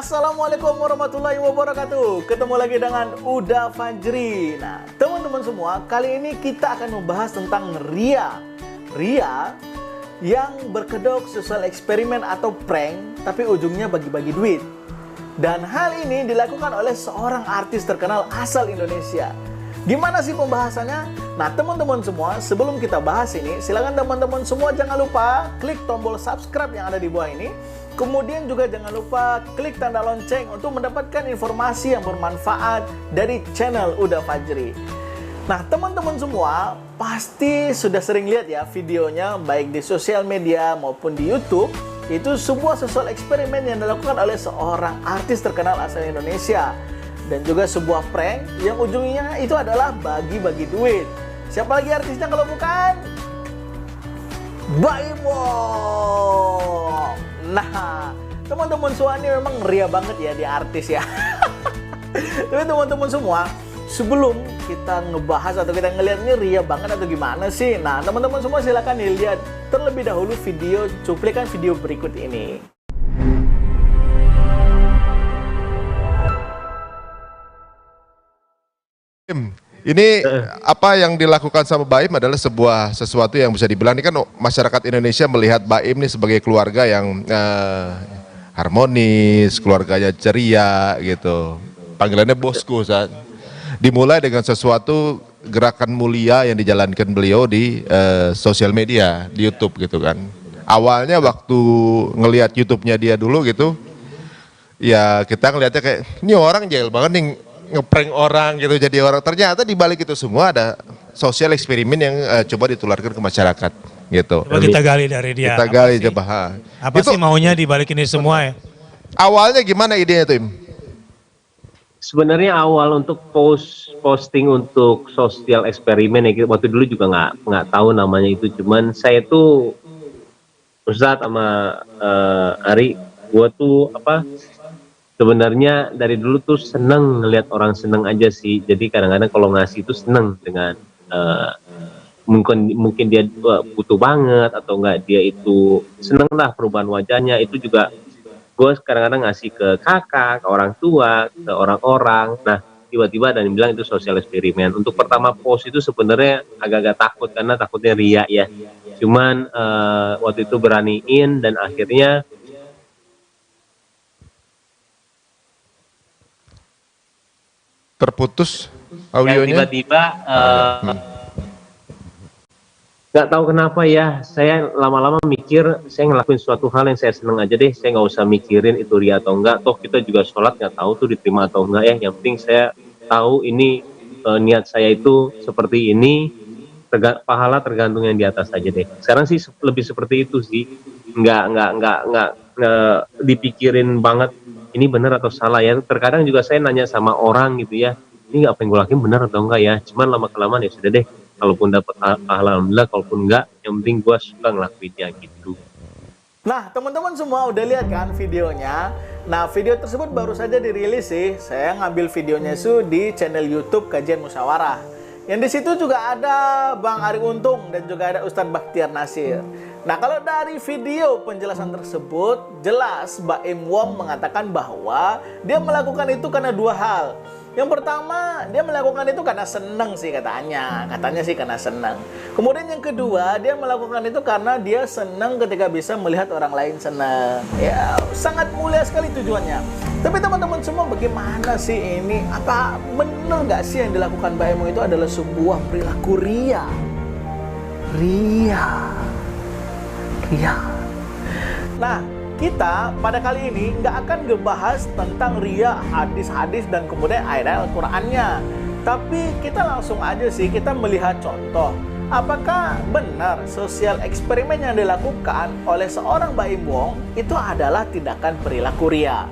Assalamualaikum warahmatullahi wabarakatuh. Ketemu lagi dengan Uda Fajri. Nah, teman-teman semua, kali ini kita akan membahas tentang ria. Ria yang berkedok sosial eksperimen atau prank, tapi ujungnya bagi-bagi duit. Dan hal ini dilakukan oleh seorang artis terkenal asal Indonesia. Gimana sih pembahasannya? Nah, teman-teman semua, sebelum kita bahas ini, silakan teman-teman semua jangan lupa klik tombol subscribe yang ada di bawah ini. Kemudian juga jangan lupa klik tanda lonceng untuk mendapatkan informasi yang bermanfaat dari channel Uda Fajri. Nah, teman-teman semua pasti sudah sering lihat ya videonya baik di sosial media maupun di YouTube. Itu sebuah sosial eksperimen yang dilakukan oleh seorang artis terkenal asal Indonesia. Dan juga sebuah prank yang ujungnya itu adalah bagi-bagi duit. Siapa lagi artisnya kalau bukan Baim Wong. Nah, teman-teman semua ini memang ria banget ya di artis ya. Tapi teman-teman semua, sebelum kita ngebahas atau kita ngeliat ini ria banget atau gimana sih? Nah, teman-teman semua silakan dilihat terlebih dahulu video cuplikan video berikut ini. Ini apa yang dilakukan sama Baim adalah sesuatu yang bisa dibilang ini kan masyarakat Indonesia melihat Baim ini sebagai keluarga yang harmonis, keluarganya ceria gitu. Panggilannya bosku saat. Dimulai dengan sesuatu gerakan mulia yang dijalankan beliau di sosial media, di YouTube gitu kan. Awalnya waktu ngelihat YouTube-nya dia dulu gitu, ya kita ngelihatnya kayak ini orang jahil banget nih ngeprank orang gitu jadi orang. Ternyata di balik itu semua ada sosial eksperimen yang coba ditularkan ke masyarakat gitu. Coba kita gali dari dia. Kita gali coba. Apa sih maunya di balik ini semua ya? Awalnya gimana idenya tuh, Im? Sebenarnya awal untuk posting untuk sosial eksperimen ya, waktu dulu juga nggak tahu namanya itu, cuman saya tuh Ustadz sama Ari, gua tuh sebenarnya dari dulu tuh seneng ngelihat orang seneng aja sih. Jadi kadang-kadang kalau ngasih itu seneng dengan mungkin dia butuh banget atau enggak dia itu seneng lah perubahan wajahnya. Itu juga gue kadang-kadang ngasih ke kakak, ke orang tua, ke orang-orang. Nah, tiba-tiba ada yang bilang itu sosial eksperimen. Untuk pertama post itu sebenarnya agak-agak takut karena takutnya ria ya. Cuman waktu itu beraniin dan akhirnya terputus audionya. Tiba-tiba nggak tahu kenapa ya, saya lama-lama mikir saya ngelakuin suatu hal yang saya seneng aja deh, saya nggak usah mikirin itu ria atau enggak, toh kita juga sholat nggak tahu tuh diterima atau enggak ya, yang penting saya tahu ini niat saya itu seperti ini, pahala tergantung yang di atas aja deh. Sekarang sih lebih seperti itu sih, nggak dipikirin banget ini benar atau salah ya. Terkadang juga saya nanya sama orang gitu ya, ini apa yang gue lakuin benar atau enggak ya. Cuman lama-kelamaan ya sudah deh, kalaupun dapat alhamdulillah, kalaupun enggak, yang penting gue suka ngelakuinnya gitu. Nah, teman-teman semua udah lihat kan videonya? Nah, video tersebut baru saja dirilis sih. Saya ngambil videonya itu di channel YouTube Kajian Musyawarah. Yang di situ juga ada Bang Ari Untung dan juga ada Ustadz Bakhtiar Nasir. Nah, kalau dari video penjelasan tersebut, jelas Baim Wong mengatakan bahwa dia melakukan itu karena dua hal. Yang pertama, dia melakukan itu karena senang sih katanya. Katanya sih karena senang. Kemudian yang kedua, dia melakukan itu karena dia senang ketika bisa melihat orang lain senang. Ya, sangat mulia sekali tujuannya. Tapi teman-teman semua, bagaimana sih ini? Apa benar nggak sih yang dilakukan Baim Wong itu adalah sebuah perilaku ria? Ria. Nah, kita pada kali ini nggak akan ngebahas tentang ria, hadis-hadis dan kemudian ayat Al-Qur'annya. Tapi kita langsung aja sih kita melihat contoh. Apakah benar sosial eksperimen yang dilakukan oleh seorang Baim Wong itu adalah tindakan perilaku ria?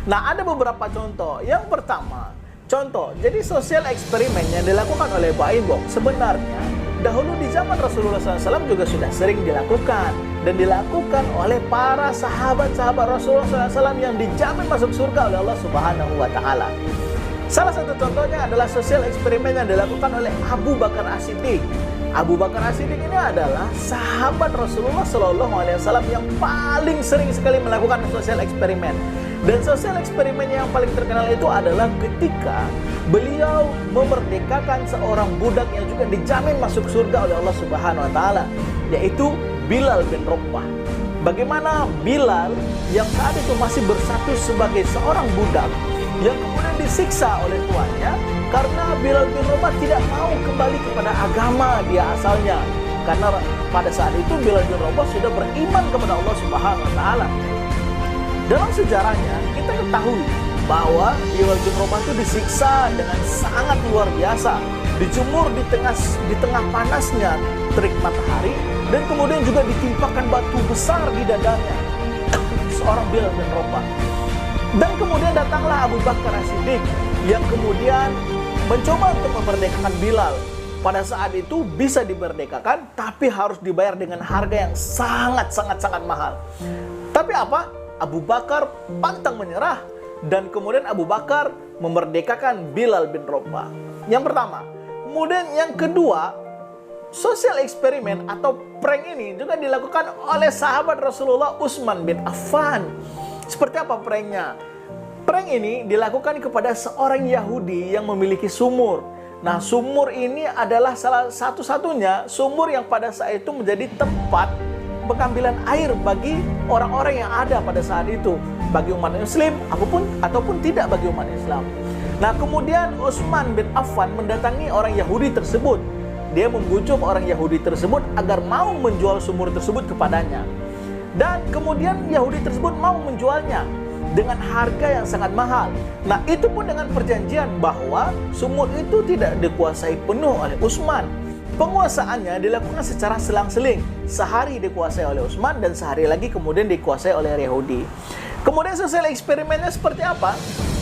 Nah, ada beberapa contoh. Yang pertama, contoh, jadi sosial eksperimen yang dilakukan oleh Baim Wong sebenarnya dahulu di zaman Rasulullah SAW juga sudah sering dilakukan dan dilakukan oleh para sahabat-sahabat Rasulullah SAW yang dijamin masuk surga oleh Allah Subhanahu wa Ta'ala. Salah satu contohnya adalah sosial eksperimen yang dilakukan oleh Abu Bakar As-Siddiq. Abu Bakar As-Siddiq ini adalah sahabat Rasulullah SAW yang paling sering sekali melakukan sosial eksperimen. Dan sosial eksperimen yang paling terkenal itu adalah ketika beliau memerdekakan seorang budak yang juga dijamin masuk surga oleh Allah Subhanahu wa taala, yaitu Bilal bin Rabah. Bagaimana Bilal yang saat itu masih bersatu sebagai seorang budak yang kemudian disiksa oleh tuannya karena Bilal bin Rabah tidak mau kembali kepada agama dia asalnya. Karena pada saat itu Bilal bin Rabah sudah beriman kepada Allah Subhanahu wa taala. Dalam sejarahnya kita ketahui bahwa Bilal bin Rabah itu disiksa dengan sangat luar biasa, dijemur di tengah panasnya terik matahari, dan kemudian juga ditimpakan batu besar di dadanya seorang Bilal bin Rabah. Dan kemudian datanglah Abu Bakar As-Siddiq yang kemudian mencoba untuk memerdekakan Bilal. Pada saat itu bisa dimerdekakan, tapi harus dibayar dengan harga yang sangat mahal. Tapi apa? Abu Bakar pantang menyerah, dan kemudian Abu Bakar memerdekakan Bilal bin Rabah. Yang pertama. Kemudian yang kedua, sosial eksperimen atau prank ini juga dilakukan oleh sahabat Rasulullah Utsman bin Affan. Seperti apa pranknya? Prank ini dilakukan kepada seorang Yahudi yang memiliki sumur. Nah, sumur ini adalah salah satu-satunya sumur yang pada saat itu menjadi tempat pengambilan air bagi orang-orang yang ada pada saat itu, bagi umat Muslim ataupun tidak bagi umat Islam. Nah, kemudian Utsman bin Affan mendatangi orang Yahudi tersebut. Dia membujuk orang Yahudi tersebut agar mau menjual sumur tersebut kepadanya. Dan kemudian Yahudi tersebut mau menjualnya dengan harga yang sangat mahal. Nah, itu pun dengan perjanjian bahwa sumur itu tidak dikuasai penuh oleh Utsman. Penguasaannya dilakukan secara selang-seling. Sehari dikuasai oleh Utsman dan sehari lagi kemudian dikuasai oleh Yahudi. Kemudian sosial eksperimennya seperti apa?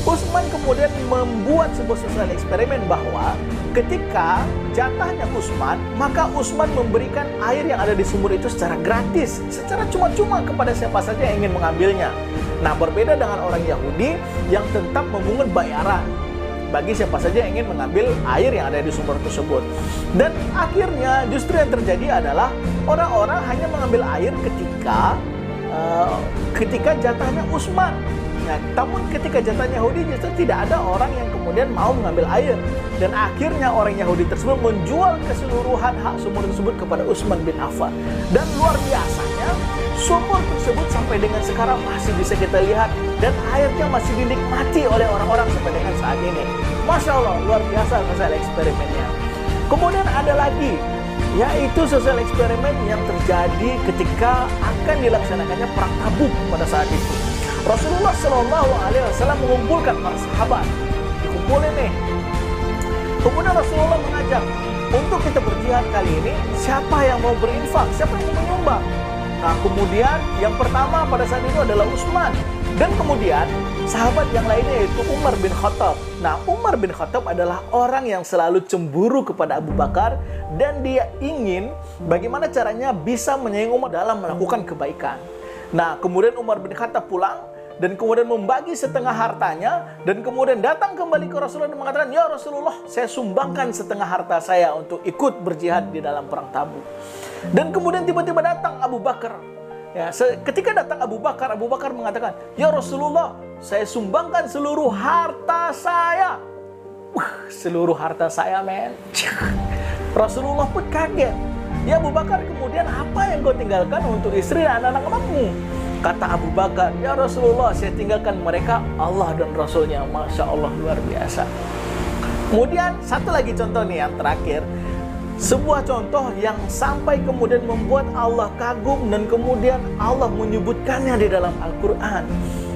Utsman kemudian membuat sebuah sosial eksperimen bahwa ketika jatahnya Utsman, maka Utsman memberikan air yang ada di sumur itu secara gratis, secara cuma-cuma kepada siapa saja yang ingin mengambilnya. Nah, berbeda dengan orang Yahudi yang tetap memungut bayaran bagi siapa saja yang ingin mengambil air yang ada di sumur tersebut. Dan akhirnya justru yang terjadi adalah orang-orang hanya mengambil air ketika jatahnya Utsman. Nah, namun ketika jatahnya Yahudi justru tidak ada orang yang kemudian mau mengambil air. Dan akhirnya orang Yahudi tersebut menjual keseluruhan hak sumur tersebut kepada Utsman bin Affan. Dan luar biasanya, sumur tersebut sampai dengan sekarang masih bisa kita lihat dan airnya masih dinikmati oleh orang-orang sampai dengan saat ini. Masya Allah, luar biasa sosial eksperimennya. Kemudian ada lagi, yaitu sosial eksperimen yang terjadi ketika akan dilaksanakannya perang Tabuk pada saat itu. Rasulullah SAW mengumpulkan para sahabat, dikumpulin nih. Kemudian Rasulullah mengajak untuk kita berjihad kali ini, siapa yang mau berinfak, siapa yang mau menyumbang. Nah, kemudian yang pertama pada saat itu adalah Utsman. Dan kemudian sahabat yang lainnya yaitu Umar bin Khattab. Nah, Umar bin Khattab adalah orang yang selalu cemburu kepada Abu Bakar dan dia ingin bagaimana caranya bisa menyaingi Umar dalam melakukan kebaikan. Nah, kemudian Umar bin Khattab pulang dan kemudian membagi setengah hartanya dan kemudian datang kembali ke Rasulullah dan mengatakan, "Ya Rasulullah, saya sumbangkan setengah harta saya untuk ikut berjihad di dalam perang Tabuk." Dan kemudian tiba-tiba datang Abu Bakar. Ya, ketika datang Abu Bakar mengatakan, "Ya Rasulullah, saya sumbangkan seluruh harta saya." Seluruh harta saya, men. Rasulullah pun kaget. "Ya Abu Bakar, kemudian apa yang kau tinggalkan untuk istri dan anak-anakmu?" Kata Abu Bakar, "Ya Rasulullah, saya tinggalkan mereka Allah dan Rasulnya." Masya Allah, luar biasa. Kemudian satu lagi contoh nih yang terakhir. Sebuah contoh yang sampai kemudian membuat Allah kagum dan kemudian Allah menyebutkannya di dalam Al-Quran,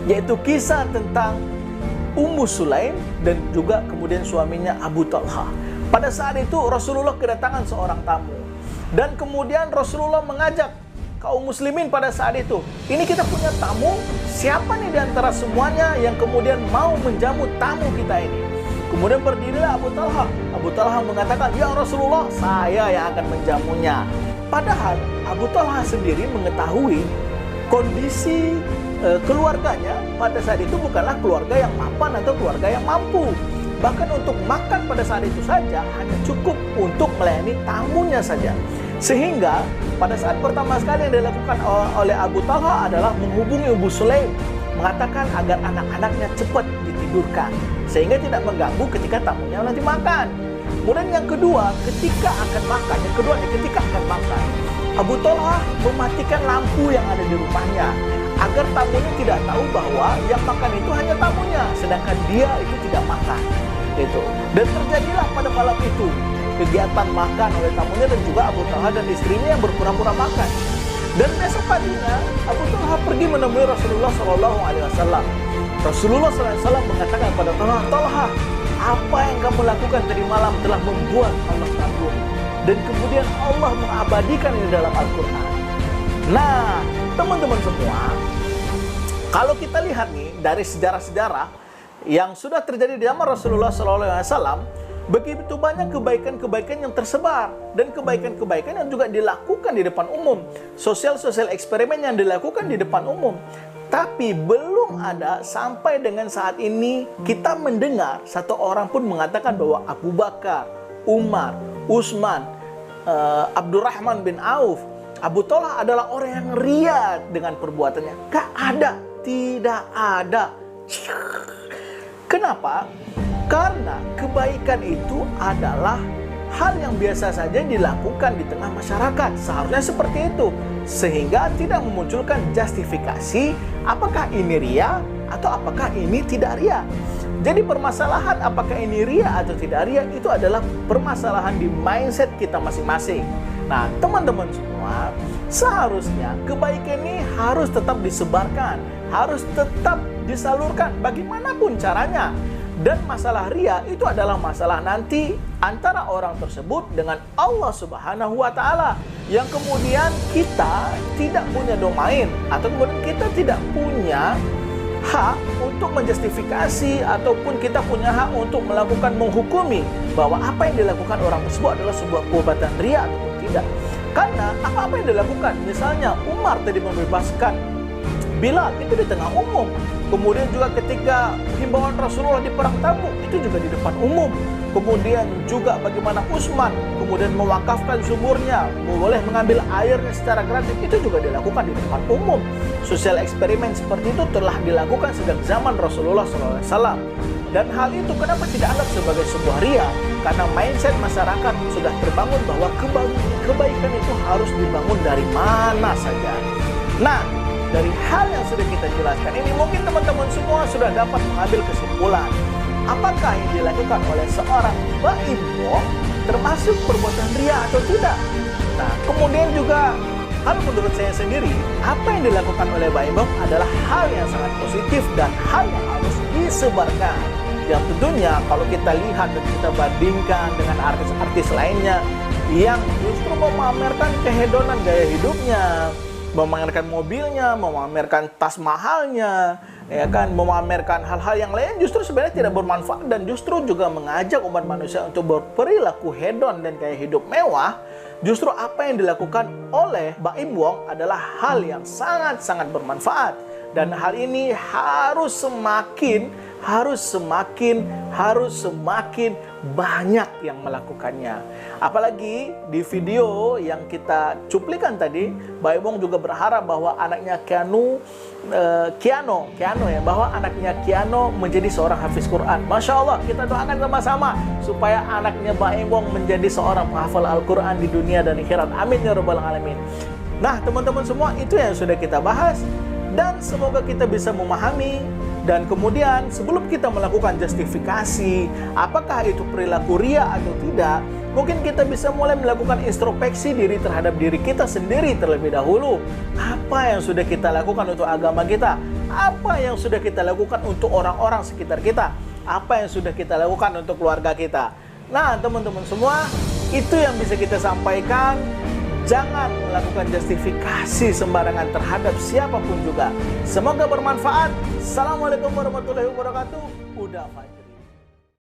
yaitu kisah tentang Ummu Sulaim dan juga kemudian suaminya Abu Talha. Pada saat itu Rasulullah kedatangan seorang tamu dan kemudian Rasulullah mengajak kaum muslimin pada saat itu, "Ini kita punya tamu, siapa nih di antara semuanya yang kemudian mau menjamu tamu kita ini?" Kemudian berdirilah Abu Talha. Abu Talha mengatakan, "Ya Rasulullah, saya yang akan menjamunya." Padahal Abu Talha sendiri mengetahui kondisi keluarganya pada saat itu bukanlah keluarga yang mapan atau keluarga yang mampu. Bahkan untuk makan pada saat itu saja hanya cukup untuk melayani tamunya saja. Sehingga pada saat pertama sekali yang dilakukan oleh Abu Talha adalah menghubungi Ummu Sulaim mengatakan agar anak-anaknya cepat ditidurkan sehingga tidak mengganggu ketika tamunya nanti makan. Kemudian yang kedua, ketika akan makan, Abu Thalhah mematikan lampu yang ada di rumahnya agar tamunya tidak tahu bahwa yang makan itu hanya tamunya, sedangkan dia itu tidak makan. Gitu. Dan terjadilah pada malam itu kegiatan makan oleh tamunya dan juga Abu Thalhah dan istrinya yang berpura-pura makan. Dan besok paginya Abu Thalhah pergi menemui Rasulullah SAW. Rasulullah SAW mengatakan kepada Thalhah, "Thalhah, apa yang kamu lakukan tadi malam telah membuat Allah kagum, dan kemudian Allah mengabadikan ini dalam Al-Quran." Nah, teman-teman semua, kalau kita lihat nih dari sejarah-sejarah yang sudah terjadi di zaman Rasulullah SAW, begitu banyak kebaikan-kebaikan yang tersebar dan kebaikan-kebaikan yang juga dilakukan di depan umum, sosial eksperimen yang dilakukan di depan umum. Tapi belum ada sampai dengan saat ini kita mendengar satu orang pun mengatakan bahwa Abu Bakar, Umar, Utsman, Abdurrahman bin Auf, Abu Thalhah adalah orang yang ria dengan perbuatannya. Gak ada, tidak ada. Kenapa? Karena kebaikan itu adalah hal yang biasa saja dilakukan di tengah masyarakat. Seharusnya seperti itu. Sehingga tidak memunculkan justifikasi apakah ini ria atau apakah ini tidak ria. Jadi permasalahan apakah ini ria atau tidak ria itu adalah permasalahan di mindset kita masing-masing. Nah, teman-teman semua, seharusnya kebaikan ini harus tetap disebarkan, harus tetap disalurkan bagaimanapun caranya. Dan masalah ria itu adalah masalah nanti antara orang tersebut dengan Allah Subhanahu wa Ta'ala, yang kemudian kita tidak punya domain atau kemudian kita tidak punya hak untuk menjustifikasi ataupun kita punya hak untuk melakukan menghukumi bahwa apa yang dilakukan orang tersebut adalah sebuah perbuatan ria ataupun tidak. Karena apa-apa yang dilakukan, misalnya Umar tadi membebaskan Bilal itu di tengah umum. Kemudian juga ketika himbauan Rasulullah di perang Tabuk itu juga di depan umum. Kemudian juga bagaimana Utsman kemudian mewakafkan sumurnya, boleh mengambil airnya secara gratis, itu juga dilakukan di depan umum. Sosial eksperimen seperti itu telah dilakukan sejak zaman Rasulullah SAW. Dan hal itu kenapa tidak anggap sebagai sebuah ria? Karena mindset masyarakat sudah terbangun bahwa kebaikan itu harus dibangun dari mana saja. Nah, dari hal yang sudah kita jelaskan ini, mungkin teman-teman semua sudah dapat mengambil kesimpulan. Apakah yang dilakukan oleh seorang Baim Wong termasuk perbuatan ria atau tidak? Nah, kemudian juga, kalau menurut saya sendiri, apa yang dilakukan oleh Baim Wong adalah hal yang sangat positif dan hal yang harus disebarkan. Yang tentunya kalau kita lihat dan kita bandingkan dengan artis-artis lainnya yang justru memamerkan kehedonan gaya hidupnya, memamerkan mobilnya, memamerkan tas mahalnya, ya kan, memamerkan hal-hal yang lain, justru sebenarnya tidak bermanfaat dan justru juga mengajak umat manusia untuk berperilaku hedon dan gaya hidup mewah. Justru apa yang dilakukan oleh Baim Wong adalah hal yang sangat-sangat bermanfaat, dan hal ini harus semakin banyak yang melakukannya. Apalagi di video yang kita cuplikan tadi, Baim Wong juga berharap bahwa anaknya Keanu ya, bahwa anaknya Keanu menjadi seorang hafiz Quran. Masya Allah, kita doakan sama-sama supaya anaknya Baim Wong menjadi seorang penghafal Al-Quran di dunia dan akhirat. Amin ya rabbal alamin. Nah, teman-teman semua, itu yang sudah kita bahas, dan semoga kita bisa memahami. Dan kemudian sebelum kita melakukan justifikasi apakah itu perilaku ria atau tidak, mungkin kita bisa mulai melakukan introspeksi diri terhadap diri kita sendiri terlebih dahulu. Apa yang sudah kita lakukan untuk agama kita? Apa yang sudah kita lakukan untuk orang-orang sekitar kita? Apa yang sudah kita lakukan untuk keluarga kita? Nah, teman-teman semua, itu yang bisa kita sampaikan. Jangan melakukan justifikasi sembarangan terhadap siapapun juga. Semoga bermanfaat. Assalamualaikum warahmatullahi wabarakatuh. Udah, Fajr.